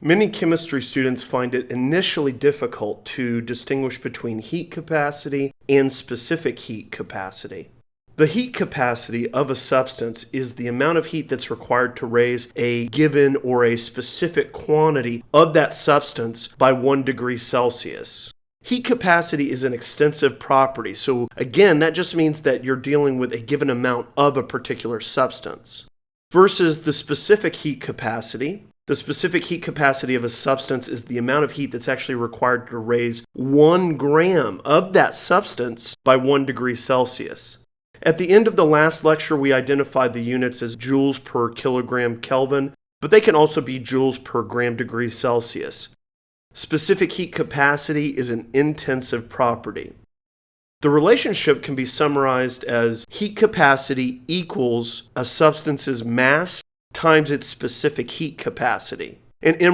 Many chemistry students find it initially difficult to distinguish between heat capacity and specific heat capacity. The heat capacity of a substance is the amount of heat that's required to raise a given or a specific quantity of that substance by 1 degree Celsius. Heat capacity is an extensive property, so again, that just means that you're dealing with a given amount of a particular substance. Versus the specific heat capacity. The specific heat capacity of a substance is the amount of heat that's actually required to raise 1 gram of that substance by 1 degree Celsius. At the end of the last lecture, we identified the units as joules per kilogram Kelvin, but they can also be joules per gram degree Celsius. Specific heat capacity is an intensive property. The relationship can be summarized as heat capacity equals a substance's mass times its specific heat capacity. And in